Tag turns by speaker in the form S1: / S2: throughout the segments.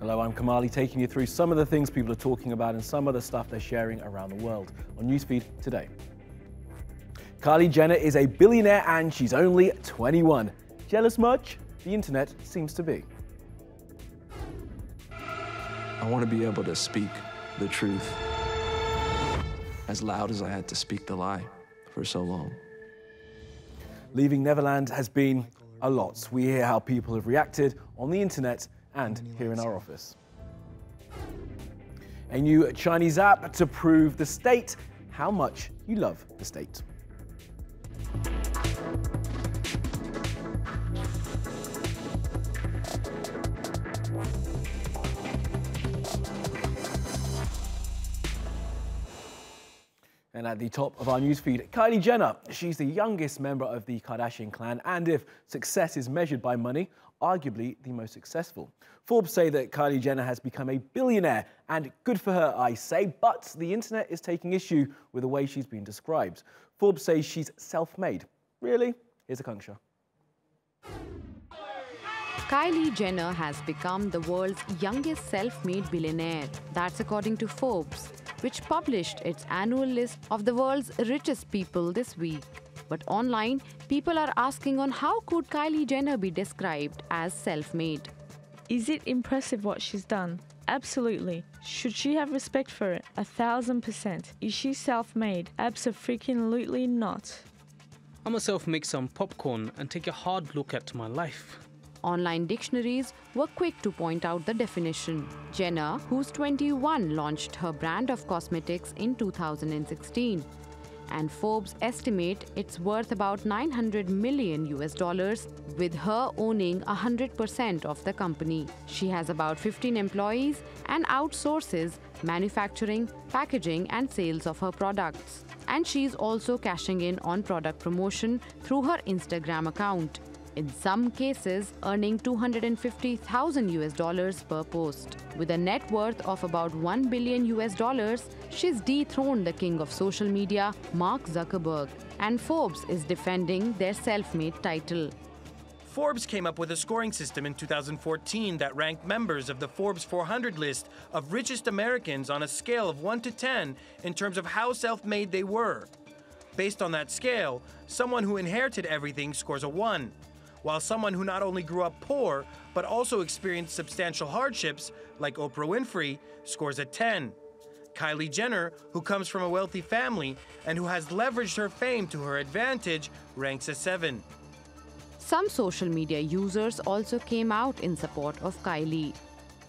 S1: Hello, I'm Kamali, taking you through some of the things people are talking about and some of the stuff they're sharing around the world on NewsFeed today. Kylie Jenner is a billionaire and she's only 21. Jealous much? The internet seems to be.
S2: I want to be able to speak the truth as loud as I had to speak the lie for so long.
S1: Leaving Neverland has been a lot. We hear how people have reacted on the internet and here in our office. A new Chinese app to prove the state how much you love the state. And at the top of our newsfeed, Kylie Jenner. She's the youngest member of the Kardashian clan, and if success is measured by money, arguably the most successful. Forbes say that Kylie Jenner has become a billionaire, and good for her, I say, but the internet is taking issue with the way she's been described. Forbes says she's self-made. Really? Here's a Akanksha.
S3: Kylie Jenner has become the world's youngest self-made billionaire. That's according to Forbes, which published its annual list of the world's richest people this week. But online, people are asking on how could Kylie Jenner be described as self-made?
S4: Is it impressive what she's done? Absolutely. Should she have respect for it? 1000%. Is she self-made? Abso-freaking-lutely not.
S5: I'm myself make some popcorn and take a hard look at my life.
S3: Online dictionaries were quick to point out the definition. Jenner, who's 21, launched her brand of cosmetics in 2016. And Forbes estimate it's worth about $900 million, with her owning 100% of the company. She has about 15 employees and outsources manufacturing, packaging and sales of her products. And she's also cashing in on product promotion through her Instagram account, in some cases earning $250,000 per post. With a net worth of about $1 billion, she's dethroned the king of social media, Mark Zuckerberg, and Forbes is defending their self-made title.
S6: Forbes came up with a scoring system in 2014 that ranked members of the Forbes 400 list of richest Americans on a scale of 1 to 10 in terms of how self-made they were. Based on that scale, someone who inherited everything scores a 1. While someone who not only grew up poor, but also experienced substantial hardships, like Oprah Winfrey, scores a 10. Kylie Jenner, who comes from a wealthy family and who has leveraged her fame to her advantage, ranks a 7.
S3: Some social media users also came out in support of Kylie.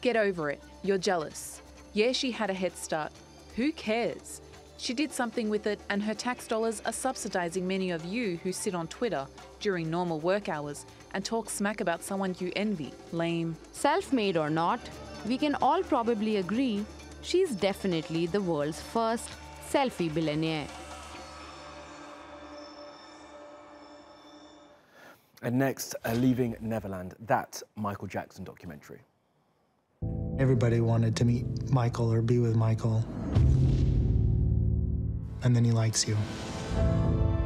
S7: Get over it. You're jealous. Yeah, she had a head start. Who cares? She did something with it, and her tax dollars are subsidizing many of you who sit on Twitter during normal work hours and talk smack about someone you envy. Lame.
S3: Self-made or not, we can all probably agree she's definitely the world's first selfie billionaire.
S1: And next, Leaving Neverland, that Michael Jackson documentary.
S8: Everybody wanted to meet Michael or be with Michael. And then he likes you.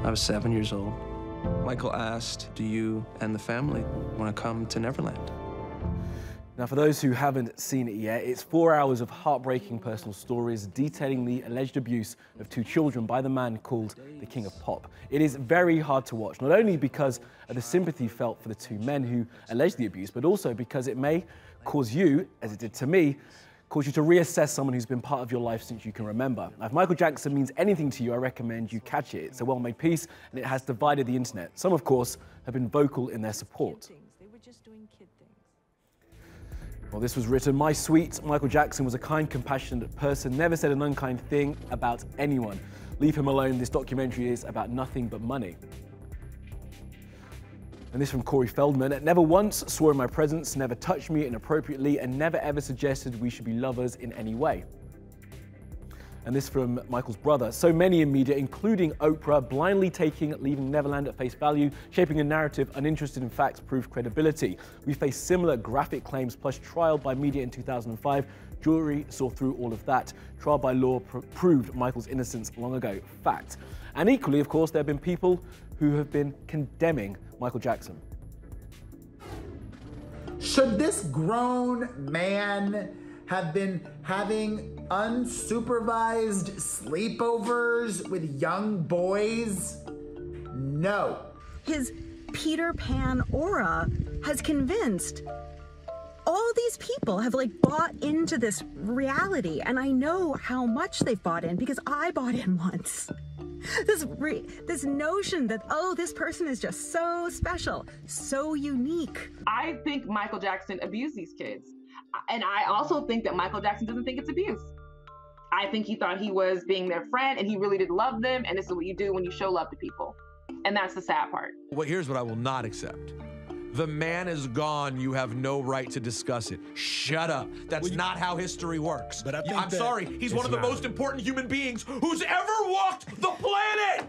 S2: I was 7 years old. Michael asked, do you and the family want to come to Neverland?
S1: Now, for those who haven't seen it yet, it's 4 hours of heartbreaking personal stories detailing the alleged abuse of 2 children by the man called the King of Pop. It is very hard to watch, not only because of the sympathy felt for the 2 men who alleged the abuse, but also because it may cause you, as it did to me, cause you to reassess someone who's been part of your life since you can remember. Now, if Michael Jackson means anything to you, I recommend you catch it. It's a well-made piece, and it has divided the internet. Some, of course, have been vocal in their support. Well, this was written, "My sweet Michael Jackson was a kind, compassionate person, never said an unkind thing about anyone. Leave him alone. This documentary is about nothing but money." And this from Corey Feldman. "Never once swore in my presence, never touched me inappropriately, and never ever suggested we should be lovers in any way." And this from Michael's brother. "So many in media, including Oprah, blindly taking Leaving Neverland at face value, shaping a narrative uninterested in facts, proved credibility. We faced similar graphic claims plus trial by media in 2005. Jury saw through all of that. Trial by law proved Michael's innocence long ago. Fact." And equally, of course, there have been people who have been condemning Michael Jackson.
S9: Should this grown man have been having unsupervised sleepovers with young boys? No.
S10: His Peter Pan aura has convinced all these people have bought into this reality, and I know how much they've bought in because I bought in once. This notion that, oh, this person is just so special, so unique.
S11: I think Michael Jackson abused these kids. And I also think that Michael Jackson doesn't think it's abuse. I think he thought he was being their friend and he really did love them, and this is what you do when you show love to people. And that's the sad part.
S12: Well, here's what I will not accept. The man is gone. You have no right to discuss it. Shut up. That's not how history works. But I'm sorry. He's one of the most important human beings who's ever walked the planet.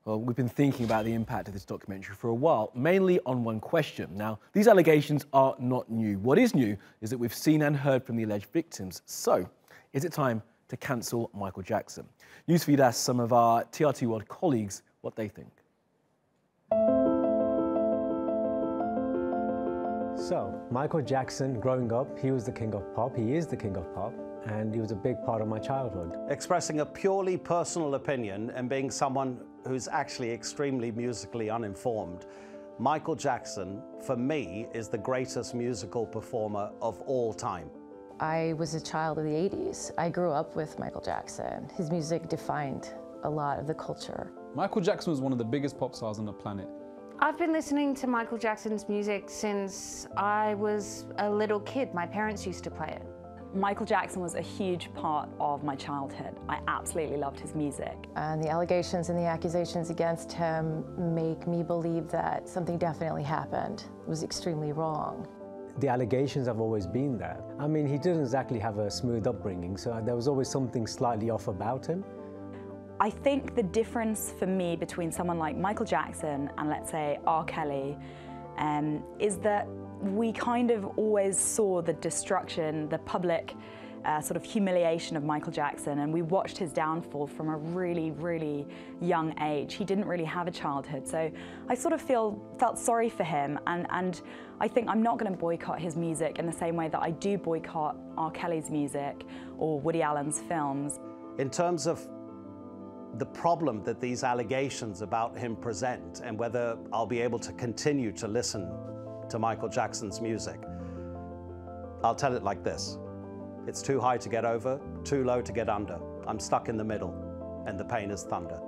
S1: Well, we've been thinking about the impact of this documentary for a while, mainly on one question. Now, these allegations are not new. What is new is that we've seen and heard from the alleged victims. So, is it time to cancel Michael Jackson? NewsFeed asked some of our TRT World colleagues what they think.
S13: So, Michael Jackson, growing up, he was the king of pop. He is the king of pop, and he was a big part of my childhood.
S14: Expressing a purely personal opinion and being someone who's actually extremely musically uninformed, Michael Jackson, for me, is the greatest musical performer of all time.
S15: I was a child of the 80s. I grew up with Michael Jackson. His music defined a lot of the culture.
S16: Michael Jackson was one of the biggest pop stars on the planet.
S17: I've been listening to Michael Jackson's music since I was a little kid. My parents used to play it.
S18: Michael Jackson was a huge part of my childhood. I absolutely loved his music.
S15: And the allegations and the accusations against him make me believe that something definitely happened. It was extremely wrong.
S13: The allegations have always been there. I mean, he didn't exactly have a smooth upbringing, so there was always something slightly off about him.
S18: I think the difference for me between someone like Michael Jackson and, let's say, R. Kelly is that we kind of always saw the destruction, the public sort of humiliation of Michael Jackson, and we watched his downfall from a really, really young age. He didn't really have a childhood, so I sort of felt sorry for him, and I think I'm not going to boycott his music in the same way that I do boycott R. Kelly's music or Woody Allen's films.
S14: In terms of the problem that these allegations about him present and whether I'll be able to continue to listen to Michael Jackson's music, I'll tell it like this. It's too high to get over, too low to get under. I'm stuck in the middle, and the pain is thunder.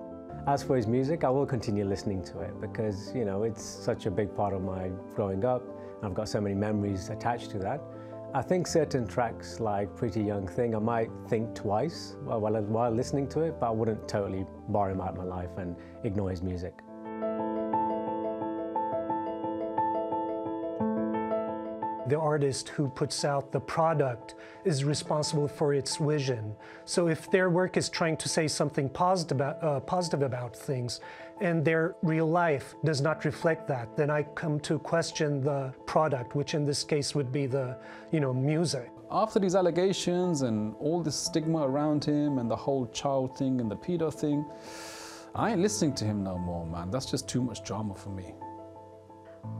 S13: As for his music, I will continue listening to it because, you know, it's such a big part of my growing up. I've got so many memories attached to that. I think certain tracks like Pretty Young Thing, I might think twice while listening to it, but I wouldn't totally bar him out of my life and ignore his music.
S8: The artist who puts out the product is responsible for its vision. So if their work is trying to say something positive about things, and their real life does not reflect that, then I come to question the product, which in this case would be the, music.
S16: After these allegations and all this stigma around him and the whole child thing and the pedo thing, I ain't listening to him no more, man. That's just too much drama for me.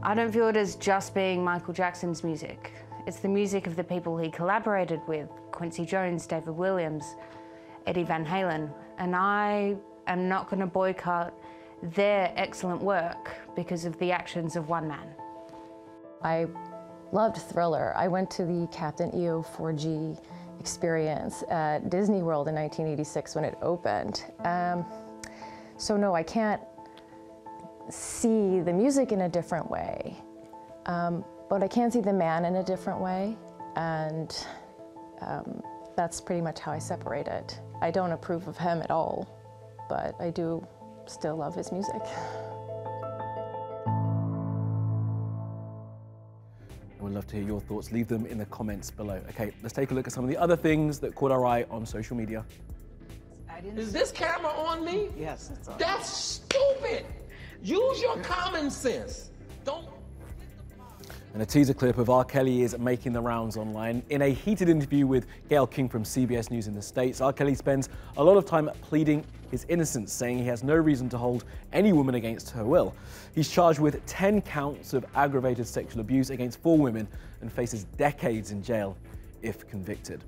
S17: I don't view it as just being Michael Jackson's music. It's the music of the people he collaborated with, Quincy Jones, David Williams, Eddie Van Halen, and I am not going to boycott their excellent work because of the actions of one man.
S15: I loved Thriller. I went to the Captain EO 4G experience at Disney World in 1986 when it opened. So no, I can't see the music in a different way, but I can see the man in a different way, and that's pretty much how I separate it. I don't approve of him at all, but I do still love his music.
S1: We'd love to hear your thoughts. Leave them in the comments below. Okay, let's take a look at some of the other things that caught our eye on social media.
S19: Is this camera on me?
S20: Yes, it's on.
S19: That's stupid. Use your common sense. Don't.
S1: And a teaser clip of R. Kelly is making the rounds online. In a heated interview with Gayle King from CBS News in the States, R. Kelly spends a lot of time pleading his innocence, saying he has no reason to hold any woman against her will. He's charged with 10 counts of aggravated sexual abuse against 4 women and faces decades in jail if convicted.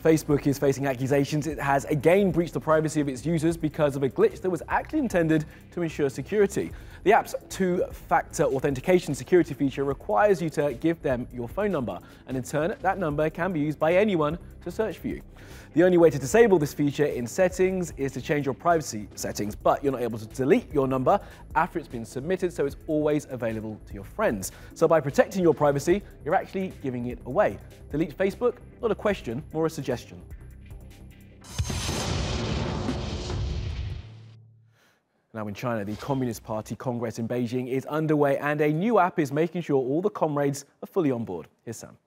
S1: Facebook is facing accusations it has again breached the privacy of its users because of a glitch that was actually intended to ensure security. The app's two-factor authentication security feature requires you to give them your phone number, and in turn, that number can be used by anyone to search for you. The only way to disable this feature in settings is to change your privacy settings, but you're not able to delete your number after it's been submitted, so it's always available to your friends. So by protecting your privacy, you're actually giving it away. Delete Facebook? Not a question, more a suggestion. Now in China, the Communist Party Congress in Beijing is underway, and a new app is making sure all the comrades are fully on board. Here's Sam.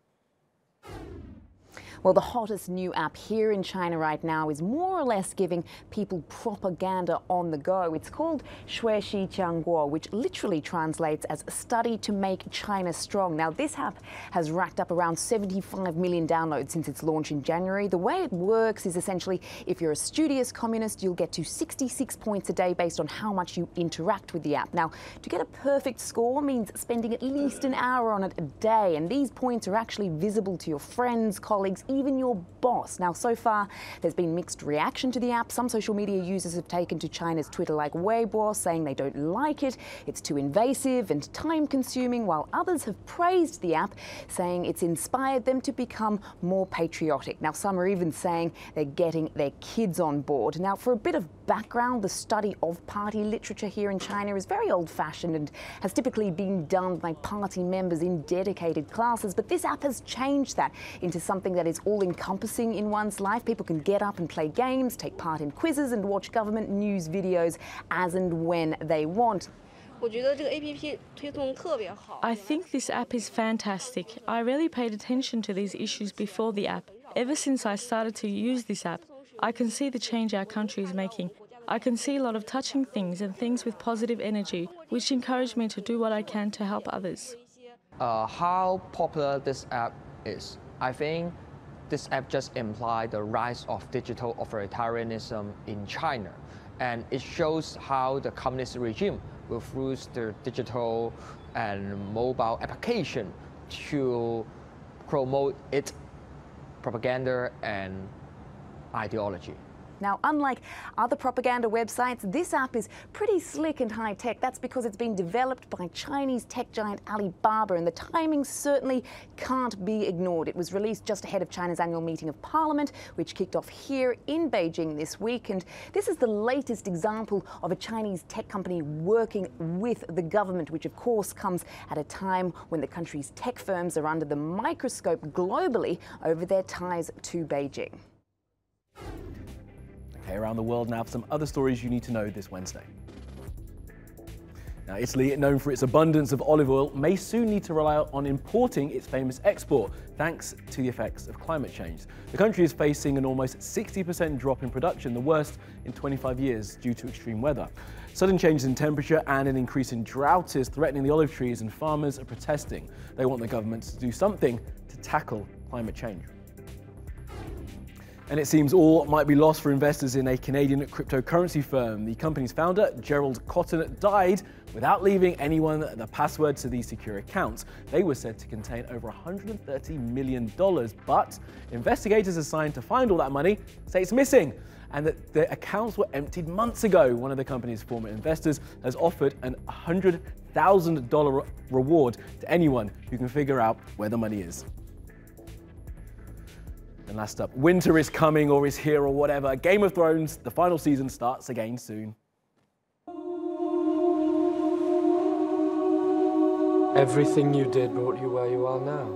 S20: Well, the hottest new app here in China right now is more or less giving people propaganda on the go. It's called Shui Xi Jiang Guo, which literally translates as study to make China strong. Now, this app has racked up around 75 million downloads since its launch in January. The way it works is essentially, if you're a studious communist, you'll get to 66 points a day based on how much you interact with the app. Now, to get a perfect score means spending at least an hour on it a day, and these points are actually visible to your friends, colleagues, even your boss. Now, so far, there's been mixed reaction to the app. Some social media users have taken to China's Twitter like Weibo, saying they don't like it, it's too invasive and time-consuming, while others have praised the app, saying it's inspired them to become more patriotic. Now, some are even saying they're getting their kids on board. Now, for a bit of background, the study of party literature here in China is very old-fashioned and has typically been done by party members in dedicated classes, but this app has changed that into something that is all-encompassing in one's life. People can get up and play games, take part in quizzes and watch government news videos as and when they want.
S4: I think this app is fantastic. I really paid attention to these issues before the app. Ever since I started to use this app, I can see the change our country is making. I can see a lot of touching things and things with positive energy, which encourage me to do what I can to help others.
S21: How popular this app is? I think this app just implies the rise of digital authoritarianism in China, and it shows how the communist regime will use the digital and mobile application to promote its propaganda and ideology.
S20: Now, unlike other propaganda websites, this app is pretty slick and high-tech. That's because it's been developed by Chinese tech giant Alibaba, and the timing certainly can't be ignored. It was released just ahead of China's annual meeting of Parliament, which kicked off here in Beijing this week. And this is the latest example of a Chinese tech company working with the government, which of course comes at a time when the country's tech firms are under the microscope globally over their ties to Beijing.
S1: Around the world now for some other stories you need to know this Wednesday. Now, Italy, known for its abundance of olive oil, may soon need to rely on importing its famous export, thanks to the effects of climate change. The country is facing an almost 60% drop in production, the worst in 25 years due to extreme weather. Sudden changes in temperature and an increase in drought is threatening the olive trees, and farmers are protesting. They want the government to do something to tackle climate change. And it seems all might be lost for investors in a Canadian cryptocurrency firm. The company's founder, Gerald Cotton, died without leaving anyone the password to these secure accounts. They were said to contain over $130 million, but investigators assigned to find all that money say it's missing and that the accounts were emptied months ago. One of the company's former investors has offered an $100,000 reward to anyone who can figure out where the money is. And last up, winter is coming or is here or whatever. Game of Thrones, the final season starts again soon.
S22: Everything you did brought you where you are now.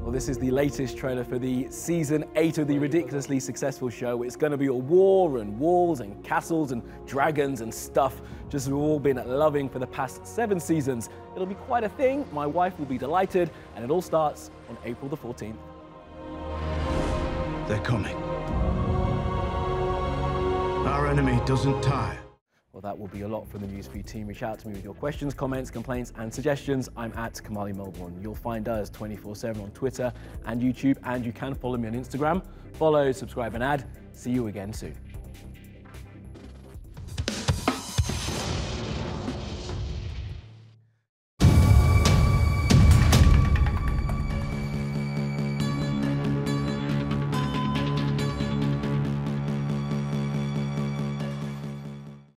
S1: Well, this is the latest trailer for the season 8 of the ridiculously successful show. It's going to be a war and walls and castles and dragons and stuff, just as we've all been loving for the past 7 seasons. It'll be quite a thing. My wife will be delighted, and it all starts on April the 14th.
S23: They're coming. Our enemy doesn't tire.
S1: Well, that will be a lot from the NewsFeed team. Reach out to me with your questions, comments, complaints, and suggestions. I'm at Kamali Melbourne. You'll find us 24/7 on Twitter and YouTube, and you can follow me on Instagram. Follow, subscribe, and add. See you again soon.